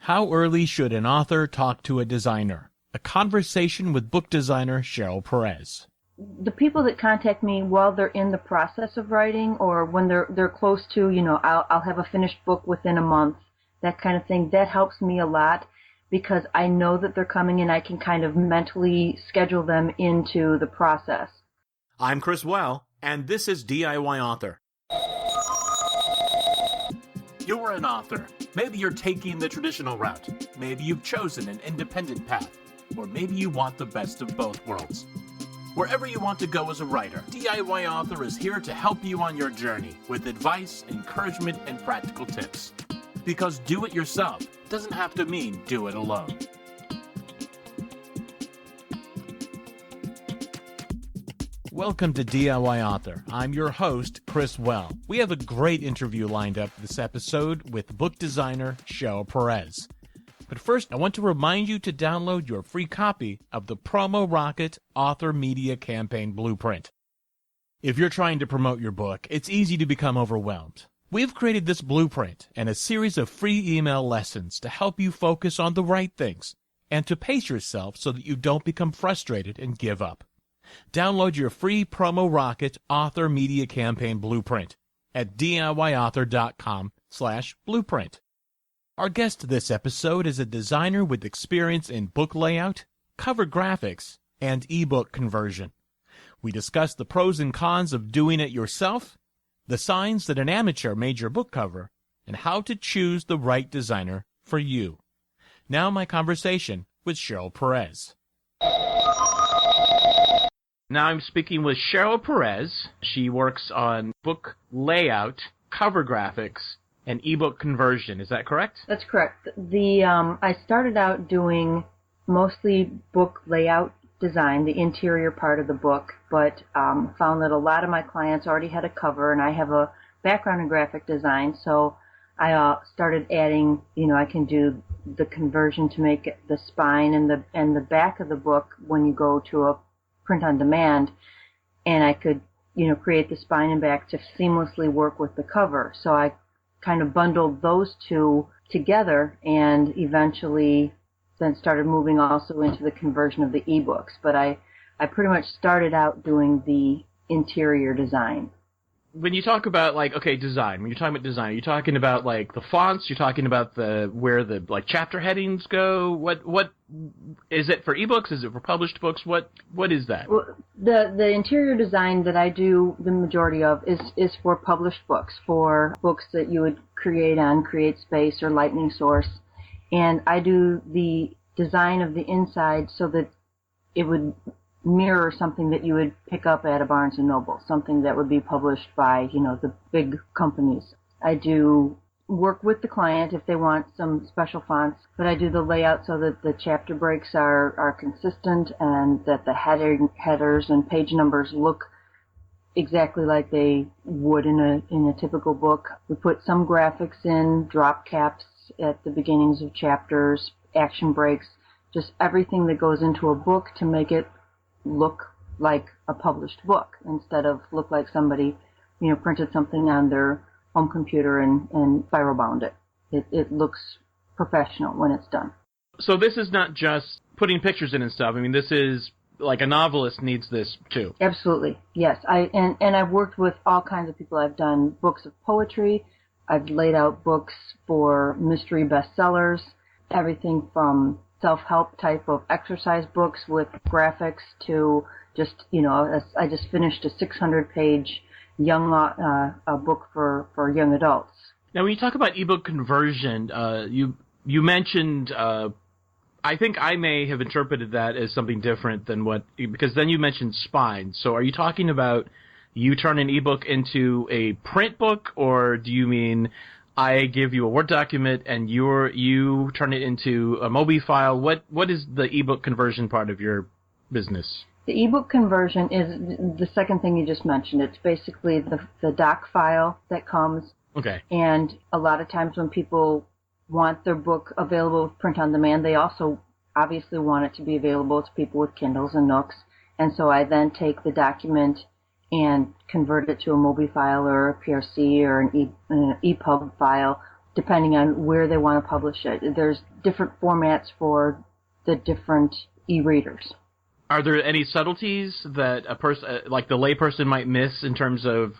How early should an author talk to a designer? A conversation with book designer Cheryl Perez. The people that contact me while they're in the process of writing, or when they're close to, I'll have a finished book within a month, that kind of thing, that helps me a lot because I know that they're coming and I can kind of mentally schedule them into the process. I'm Chris Well, and this is DIY Author. You're an author. Maybe you're taking the traditional route. Maybe you've chosen an independent path. Or maybe you want the best of both worlds. Wherever you want to go as a writer, DIY Author is here to help you on your journey with advice, encouragement, and practical tips. Because do it yourself doesn't have to mean do it alone. Welcome to DIY Author. I'm your host, Chris Well. We have a great interview lined up this episode with book designer Cheryl Perez. But first, I want to remind you to download your free copy of the Promo Rocket Author Media Campaign Blueprint. If you're trying to promote your book, it's easy to become overwhelmed. We've created this blueprint and a series of free email lessons to help you focus on the right things and to pace yourself so that you don't become frustrated and give up. Download your free Promo Rocket Author Media Campaign Blueprint at DIYauthor.com/blueprint. Our guest this episode is a designer with experience in book layout, cover graphics, and ebook conversion. We discuss the pros and cons of doing it yourself, the signs that an amateur made your book cover, and how to choose the right designer for you. Now my conversation with Cheryl Perez. Now I'm speaking with Cheryl Perez. She works on book layout, cover graphics, and ebook conversion. Is that correct? That's correct. I started out doing mostly book layout design, the interior part of the book, but found that a lot of my clients already had a cover, and I have a background in graphic design, so I started adding, I can do the conversion to make the spine and the back of the book when you go to a print on demand, and I could, create the spine and back to seamlessly work with the cover. So I kind of bundled those two together and eventually then started moving also into the conversion of the ebooks. But I pretty much started out doing the interior design. When you talk about design, when you're talking about design, are you talking about the fonts? You're talking about where the chapter headings go? What is it for ebooks? Is it for published books? What is that? Well, the interior design that I do the majority of is for published books, for books that you would create on CreateSpace or Lightning Source, and I do the design of the inside so that it would mirror something that you would pick up at a Barnes & Noble, something that would be published by, the big companies. I do work with the client if they want some special fonts, but I do the layout so that the chapter breaks are consistent and that the headers and page numbers look exactly like they would in a typical book. We put some graphics in, drop caps at the beginnings of chapters, action breaks, just everything that goes into a book to make it look like a published book instead of look like somebody, printed something on their home computer and spiral bound it. It looks professional when it's done. So this is not just putting pictures in and stuff. I mean, this is like a novelist needs this too. Absolutely, yes. I've worked with all kinds of people. I've done books of poetry. I've laid out books for mystery bestsellers, everything from self-help type of exercise books with graphics to just, I just finished a 600-page a book for young adults. Now, when you talk about ebook conversion, you mentioned, I think I may have interpreted that as something different than because then you mentioned spine. So are you talking about you turn an ebook into a print book, or do you mean I give you a Word document and you turn it into a MOBI file? What is the ebook conversion part of your business? The ebook conversion is the second thing you just mentioned. It's basically the doc file that comes. Okay. And a lot of times when people want their book available print on demand, they also obviously want it to be available to people with Kindles and Nooks. And so I then take the document and convert it to a MOBI file or a PRC or an EPUB file depending on where they want to publish it. There's different formats for the different e-readers. Are there any subtleties that a person, like the layperson, might miss in terms of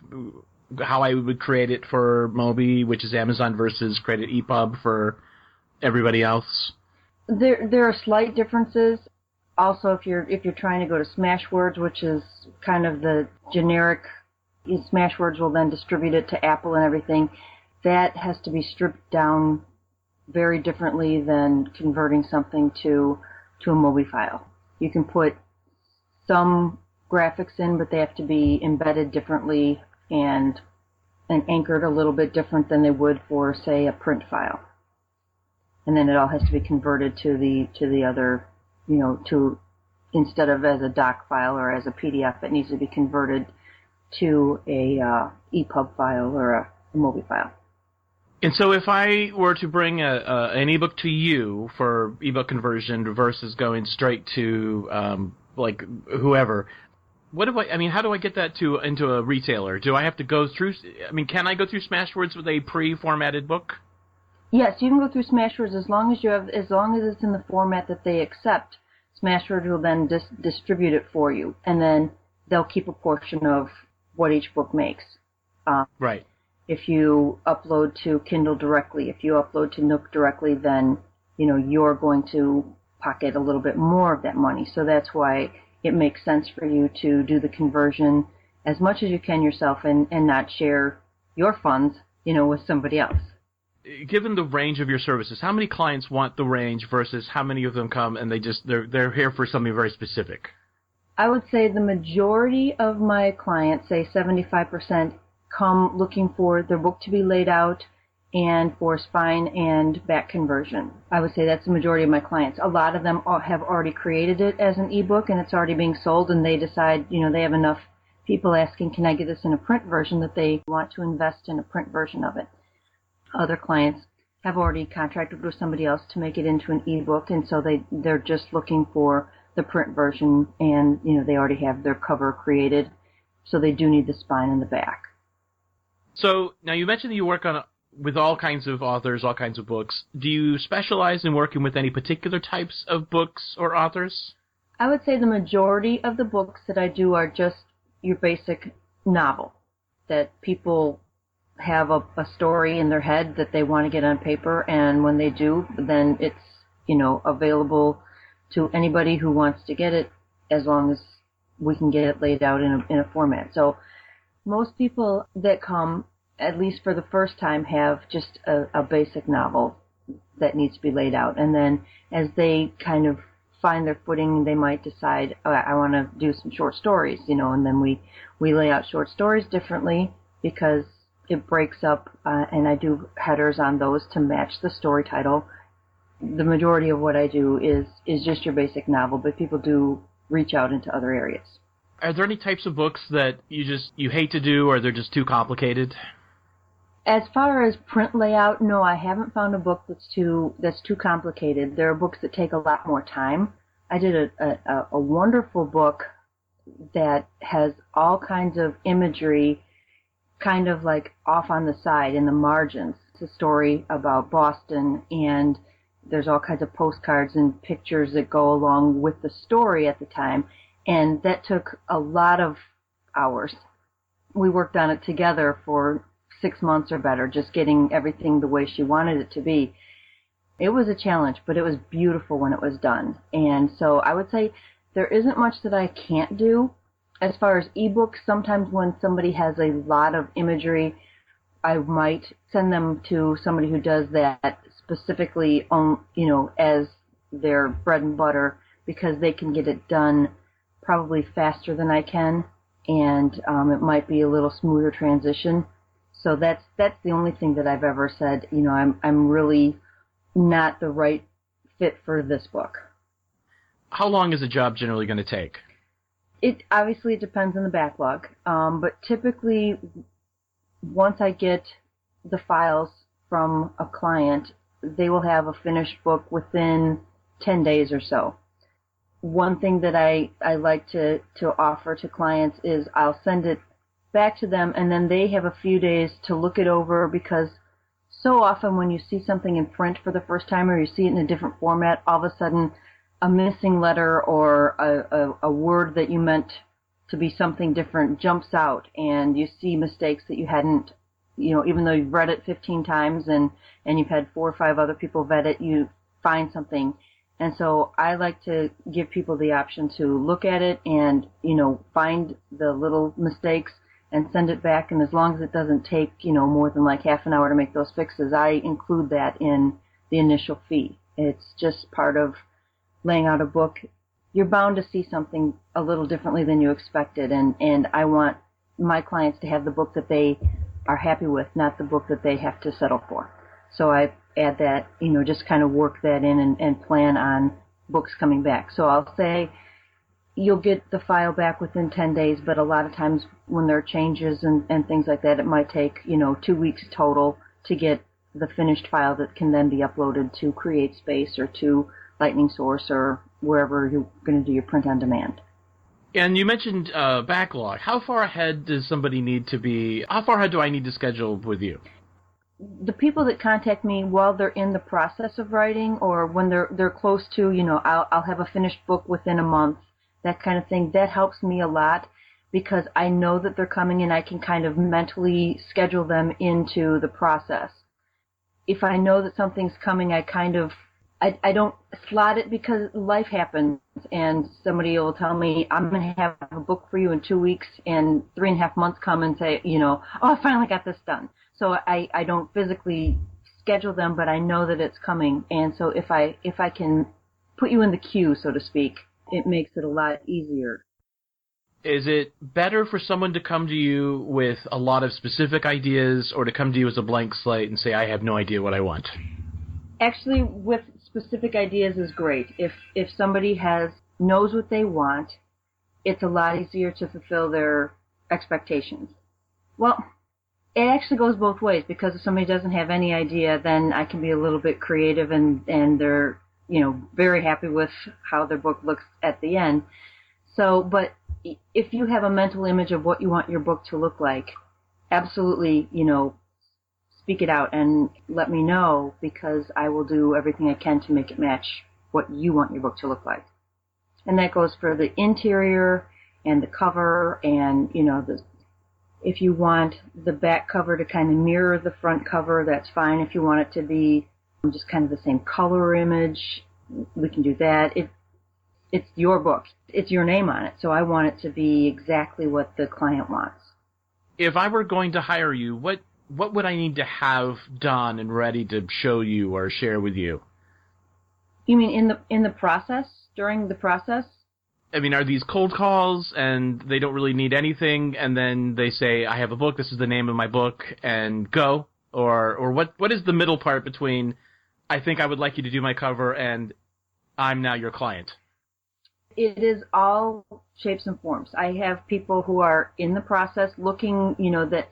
how I would create it for Moby, which is Amazon, versus create an EPUB for everybody else? There are slight differences. Also, if you're trying to go to Smashwords, which is kind of the generic, Smashwords will then distribute it to Apple and everything. That has to be stripped down very differently than converting something to a Moby file. You can put some graphics in, but they have to be embedded differently and anchored a little bit different than they would for, say, a print file. And then it all has to be converted to the other, to, instead of as a doc file or as a PDF, it needs to be converted to a EPUB file or a Moby file. And so if I were to bring an ebook to you for ebook conversion versus going straight to like whoever, how do I get that into a retailer? Do I have to go through, can I go through Smashwords with a pre-formatted book? Yes, you can go through Smashwords as long as it's in the format that they accept. Smashwords will then distribute it for you, and then they'll keep a portion of what each book makes. Right. If you upload to Kindle directly, if you upload to Nook directly, then you're going to pocket a little bit more of that money. So that's why it makes sense for you to do the conversion as much as you can yourself and not share your funds, with somebody else. Given the range of your services, how many clients want the range versus how many of them come and they're here for something very specific? I would say the majority of my clients, say 75%, come looking for their book to be laid out and for spine and back conversion. I would say that's the majority of my clients. A lot of them have already created it as an ebook and it's already being sold, and they decide, they have enough people asking, can I get this in a print version, that they want to invest in a print version of it. Other clients have already contracted with somebody else to make it into an ebook, and so they're just looking for the print version, and they already have their cover created, so they do need the spine and the back. So now you mentioned that you work with all kinds of authors, all kinds of books. Do you specialize in working with any particular types of books or authors? I would say the majority of the books that I do are just your basic novel, that people have a story in their head that they want to get on paper, and when they do, then it's available to anybody who wants to get it, as long as we can get it laid out in a format. So most people that come, at least for the first time, have just a basic novel that needs to be laid out, and then as they kind of find their footing, they might decide, I want to do some short stories, and then we lay out short stories differently because it breaks up, and I do headers on those to match the story title. The majority of what I do is just your basic novel, but people do reach out into other areas. Are there any types of books that you hate to do, or they're just too complicated? As far as print layout, no, I haven't found a book that's too complicated. There are books that take a lot more time. I did a wonderful book that has all kinds of imagery kind of like off on the side in the margins. It's a story about Boston, and there's all kinds of postcards and pictures that go along with the story at the time, and that took a lot of hours. We worked on it together for 6 months or better, just getting everything the way she wanted it to be. It was a challenge, but it was beautiful when it was done. And so I would say there isn't much that I can't do. As far as ebooks, sometimes when somebody has a lot of imagery, I might send them to somebody who does that specifically as their bread and butter, because they can get it done probably faster than I can, and it might be a little smoother transition. So that's the only thing that I've ever said, I'm really not the right fit for this book. How long is a job generally going to take? It obviously depends on the backlog, but typically once I get the files from a client, they will have a finished book within 10 days or so. One thing that I like to offer to clients is I'll send it back to them, and then they have a few days to look it over, because so often when you see something in print for the first time or you see it in a different format, all of a sudden a missing letter or a word that you meant to be something different jumps out, and you see mistakes that you hadn't, even though you've read it 15 times and you've had 4 or 5 other people vet it, you find something. And so I like to give people the option to look at it and, find the little mistakes and send it back. And as long as it doesn't take, more than like half an hour to make those fixes, I include that in the initial fee. It's just part of laying out a book. You're bound to see something a little differently than you expected. And I want my clients to have the book that they are happy with, not the book that they have to settle for. So I add that, just kind of work that in and plan on books coming back. So I'll say you'll get the file back within 10 days, but a lot of times when there are changes and things like that, it might take, 2 weeks total to get the finished file that can then be uploaded to CreateSpace or to Lightning Source or wherever you're going to do your print on demand. And you mentioned backlog. How far ahead does somebody need to be? How far ahead do I need to schedule with you? The people that contact me while they're in the process of writing or when they're close to, I'll have a finished book within a month, that kind of thing, that helps me a lot because I know that they're coming and I can kind of mentally schedule them into the process. If I know that something's coming, I don't slot it because life happens and somebody will tell me, I'm going to have a book for you in 2 weeks, and 3.5 months come and say, oh, I finally got this done. So I don't physically schedule them, but I know that it's coming. And so if I can put you in the queue, so to speak, it makes it a lot easier. Is it better for someone to come to you with a lot of specific ideas or to come to you as a blank slate and say, I have no idea what I want? Actually, with specific ideas is great. If somebody knows what they want, it's a lot easier to fulfill their expectations. Well, it actually goes both ways, because if somebody doesn't have any idea, then I can be a little bit creative and they're, very happy with how their book looks at the end. So, but if you have a mental image of what you want your book to look like, absolutely, speak it out and let me know, because I will do everything I can to make it match what you want your book to look like. And that goes for the interior and the cover and, if you want the back cover to kind of mirror the front cover, that's fine. If you want it to be just kind of the same color image, we can do that. It's your book. It's your name on it, so I want it to be exactly what the client wants. If I were going to hire you, what would I need to have done and ready to show you or share with you? You mean in the process, during the process? I mean, are these cold calls and they don't really need anything, and then they say, I have a book, this is the name of my book, and go? Or what is the middle part between, I think I would like you to do my cover, and I'm now your client? It is all shapes and forms. I have people who are in the process looking, that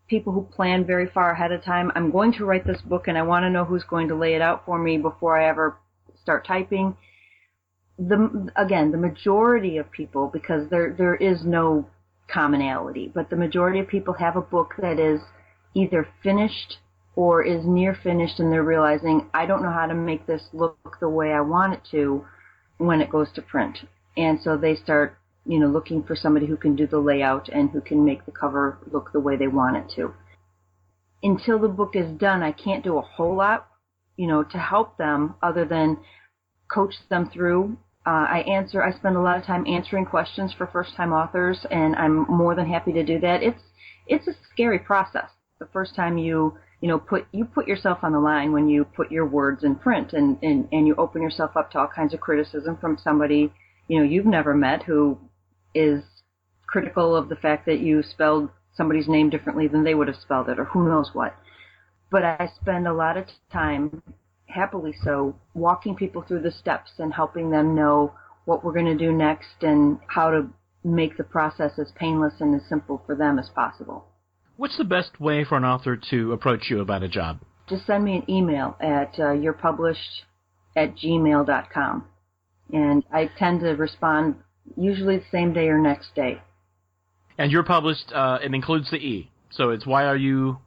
people who plan very far ahead of time. I'm going to write this book, and I want to know who's going to lay it out for me before I ever start typing. The majority of people, because there is no commonality, but the majority of people have a book that is either finished or is near finished, and they're realizing, I don't know how to make this look the way I want it to when it goes to print. And so they start, looking for somebody who can do the layout and who can make the cover look the way they want it to. Until the book is done, I can't do a whole lot, to help them other than coach them through. I spend a lot of time answering questions for first-time authors, and I'm more than happy to do that. It's a scary process. The first time you put yourself on the line when you put your words in print, and you open yourself up to all kinds of criticism from somebody, you've never met, who is critical of the fact that you spelled somebody's name differently than they would have spelled it, or who knows what. But I spend a lot of time, happily so, walking people through the steps and helping them know what we're going to do next and how to make the process as painless and as simple for them as possible. What's the best way for an author to approach you about a job? Just send me an email at yourpublished@gmail.com. And I tend to respond usually the same day or next day. And You're Published, it includes the E. So it's YOURE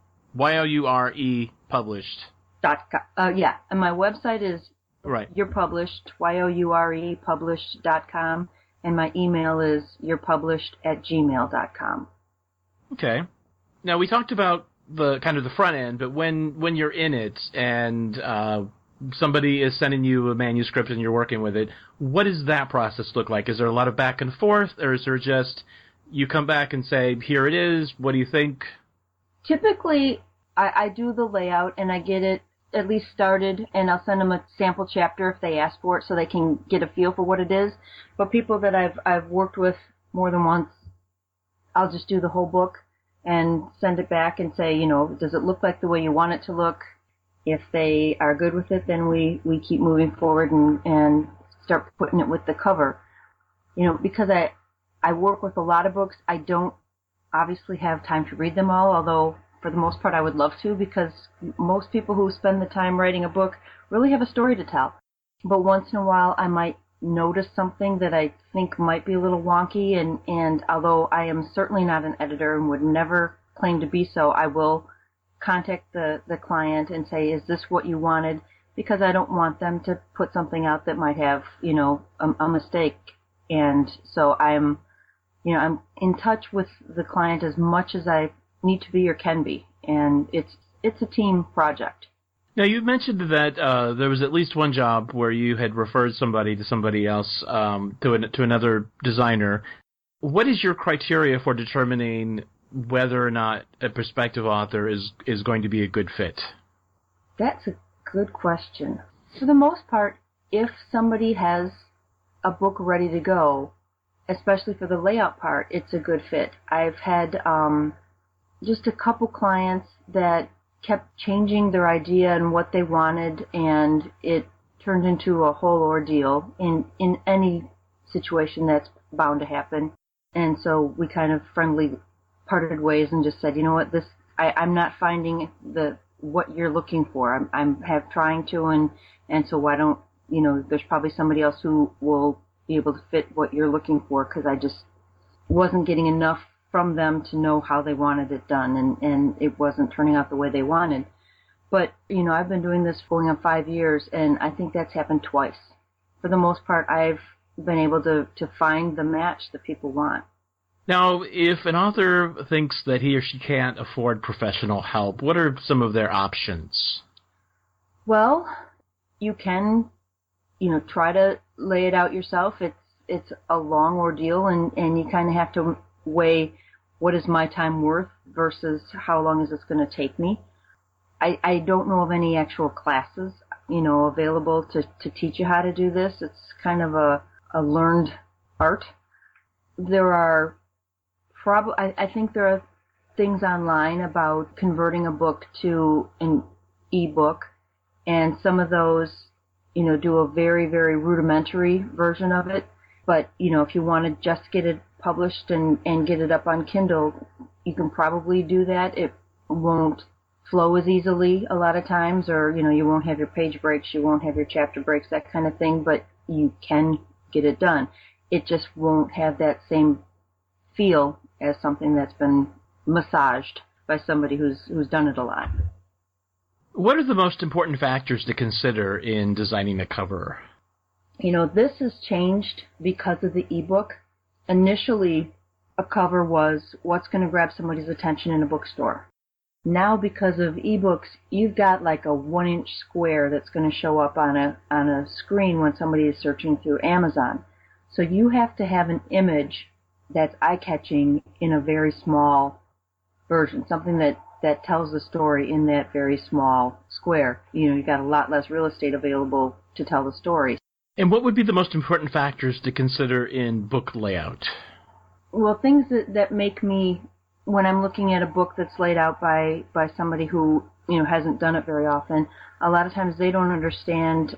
published? Yeah, and my website is Right. YourPublished, YOURE, published.com, and my email is yourpublished@gmail.com. Okay. Now, we talked about the kind of the front end, but when you're in it and somebody is sending you a manuscript and you're working with it, what does that process look like? Is there a lot of back and forth, or is there just you come back and say, here it is, what do you think? Typically, I do the layout and I get it at least started, and I'll send them a sample chapter if they ask for it so they can get a feel for what it is. But people that I've worked with more than once, I'll just do the whole book and send it back and say, does it look like the way you want it to look? If they are good with it, then we keep moving forward and start putting it with the cover. Because I work with a lot of books, I don't obviously have time to read them all, although for the most part I would love to, because most people who spend the time writing a book really have a story to tell. But once in a while I might notice something that I think might be a little wonky, and although I am certainly not an editor and would never claim to be so, I will contact the client and say, is this what you wanted? Because I don't want them to put something out that might have, a mistake. And so I'm in touch with the client as much as I need to be or can be. And it's a team project. Now, you mentioned that there was at least one job where you had referred somebody to somebody else, to another designer. What is your criteria for determining whether or not a prospective author is going to be a good fit? That's a good question. For the most part, if somebody has a book ready to go, especially for the layout part, it's a good fit. I've had just a couple clients that kept changing their idea and what they wanted, and it turned into a whole ordeal in any situation that's bound to happen. And so we kind of friendly parted ways and just said, you know what, I'm not finding what you're looking for. I'm trying to, and so why don't, there's probably somebody else who will be able to fit what you're looking for, because I just wasn't getting enough from them to know how they wanted it done, and it wasn't turning out the way they wanted. But, I've been doing this going on 5 years, and I think that's happened twice. For the most part, I've been able to find the match that people want. Now, if an author thinks that he or she can't afford professional help, what are some of their options? Well, you can, try to lay it out yourself. It's a long ordeal, and you kind of have to weigh what is my time worth versus how long is this going to take me. I don't know of any actual classes, available to teach you how to do this. It's kind of a learned art. There are I think there are things online about converting a book to an e-book, and some of those, do a very, very rudimentary version of it. But, if you want to just get it published and get it up on Kindle, you can probably do that. It won't flow as easily a lot of times, or, you won't have your page breaks, you won't have your chapter breaks, that kind of thing, but you can get it done. It just won't have that same feel as something that's been massaged by somebody who's done it a lot. What are the most important factors to consider in designing a cover? This has changed because of the ebook. Initially, a cover was what's going to grab somebody's attention in a bookstore. Now, because of ebooks, you've got like a 1-inch square that's going to show up on a screen when somebody is searching through Amazon. So you have to have an image that's eye-catching in a very small version, something that tells the story in that very small square. You've got a lot less real estate available to tell the story. And what would be the most important factors to consider in book layout? Well, things that make me, when I'm looking at a book that's laid out by somebody who, hasn't done it very often, a lot of times they don't understand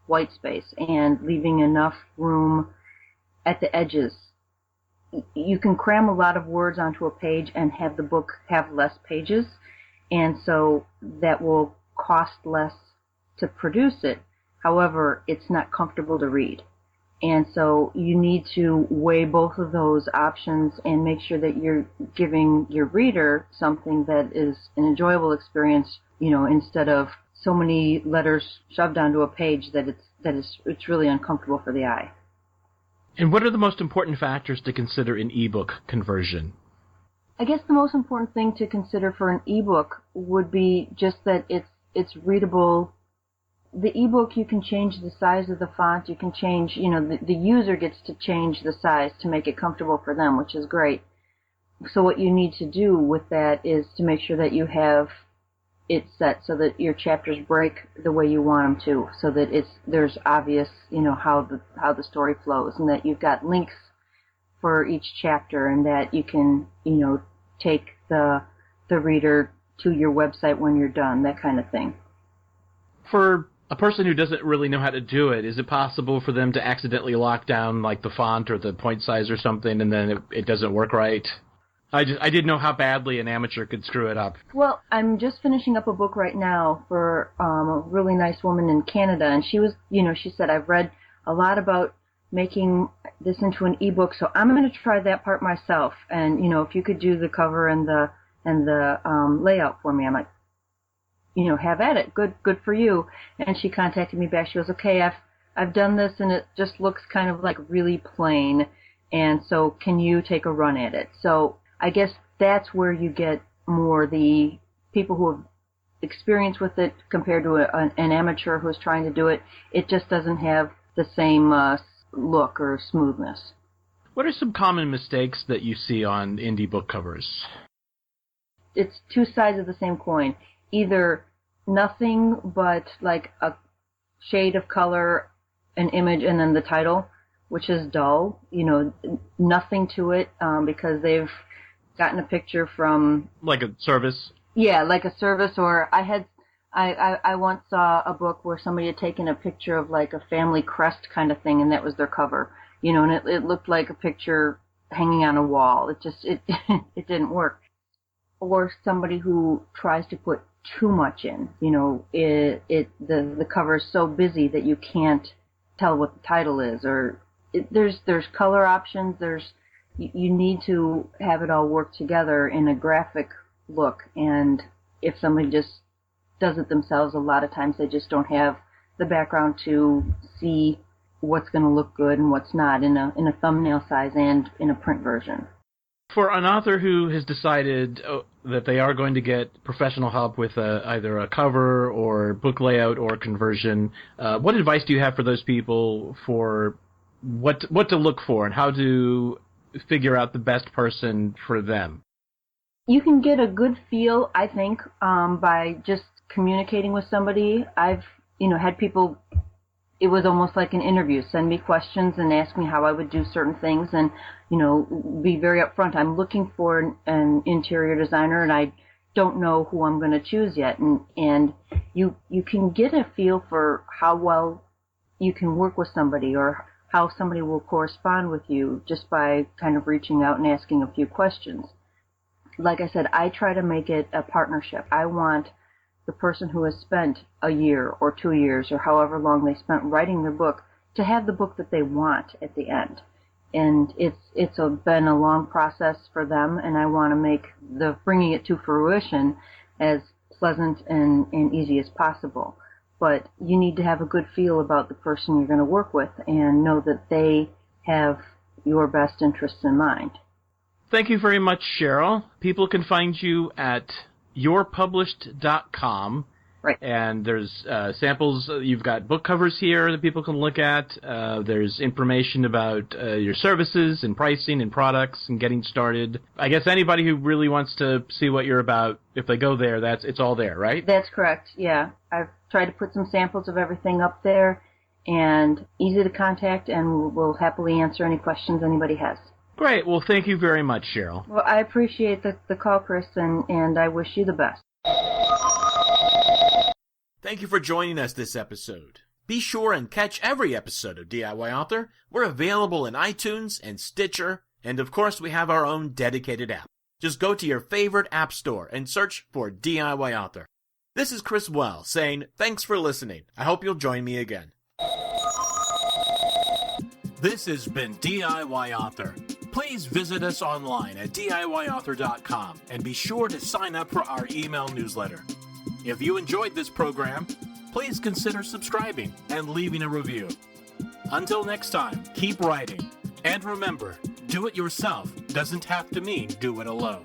white space and leaving enough room at the edges. You can cram a lot of words onto a page and have the book have less pages, and so that will cost less to produce it. However, it's not comfortable to read. And so you need to weigh both of those options and make sure that you're giving your reader something that is an enjoyable experience instead of so many letters shoved onto a page that it's really uncomfortable for the eye. And what are the most important factors to consider in ebook conversion? I guess the most important thing to consider for an ebook would be just that it's readable. The ebook, you can change the size of the font. You can change, the user gets to change the size to make it comfortable for them, which is great. So what you need to do with that is to make sure that you have it set so that your chapters break the way you want them to, so that there's obvious, how the story flows, and that you've got links for each chapter, and that you can, take the reader to your website when you're done, that kind of thing. For a person who doesn't really know how to do it, is it possible for them to accidentally lock down like the font or the point size or something, and then it doesn't work right? I didn't know how badly an amateur could screw it up. Well, I'm just finishing up a book right now for a really nice woman in Canada, and she was, she said, I've read a lot about making this into an ebook, so I'm going to try that part myself. And if you could do the cover and the layout for me, I'm like, have at it. Good for you. And she contacted me back. She goes, okay, I've done this, and it just looks kind of like really plain, and so can you take a run at it? So I guess that's where you get more the people who have experience with it compared to an amateur who's trying to do it. It just doesn't have the same look or smoothness. What are some common mistakes that you see on indie book covers? It's two sides of the same coin. Either nothing but like a shade of color, an image, and then the title, which is dull. Nothing to it because they've gotten a picture from... Like a service? Yeah, like a service. Or I once saw a book where somebody had taken a picture of like a family crest kind of thing, and that was their cover. And it looked like a picture hanging on a wall. It didn't work. Or somebody who tries to put too much in. The cover is so busy that you can't tell what the title is. Or there's color options. You need to have it all work together in a graphic look, and if somebody just does it themselves, a lot of times they just don't have the background to see what's going to look good and what's not in a thumbnail size and in a print version. For an author who has decided that they are going to get professional help with either a cover or book layout or conversion, what advice do you have for those people for what to look for and how to figure out the best person for them? You can get a good feel, I think, by just communicating with somebody. I've, had people, it was almost like an interview, send me questions and ask me how I would do certain things, and, be very upfront. I'm looking for an interior designer, and I don't know who I'm going to choose yet. And you can get a feel for how well you can work with somebody, or how somebody will correspond with you just by kind of reaching out and asking a few questions. Like I said, I try to make it a partnership. I want the person who has spent a year or 2 years or however long they spent writing their book to have the book that they want at the end. And it's been a long process for them, and I want to make the bringing it to fruition as pleasant and easy as possible. But you need to have a good feel about the person you're going to work with and know that they have your best interests in mind. Thank you very much, Cheryl. People can find you at yourpublished.com. Right. And there's samples. You've got book covers here that people can look at. There's information about your services and pricing and products and getting started. I guess anybody who really wants to see what you're about, if they go there, it's all there, right? That's correct, yeah. I've tried to put some samples of everything up there, and easy to contact, and we'll happily answer any questions anybody has. Great. Well, thank you very much, Cheryl. Well, I appreciate the call, Chris, and I wish you the best. Thank you for joining us this episode. Be sure and catch every episode of DIY Author. We're available in iTunes and Stitcher, and of course we have our own dedicated app. Just go to your favorite app store and search for DIY Author. This is Chris Well saying thanks for listening. I hope you'll join me again. This has been DIY Author. Please visit us online at DIYauthor.com and be sure to sign up for our email newsletter. If you enjoyed this program, please consider subscribing and leaving a review. Until next time, keep writing. And remember, do it yourself doesn't have to mean do it alone.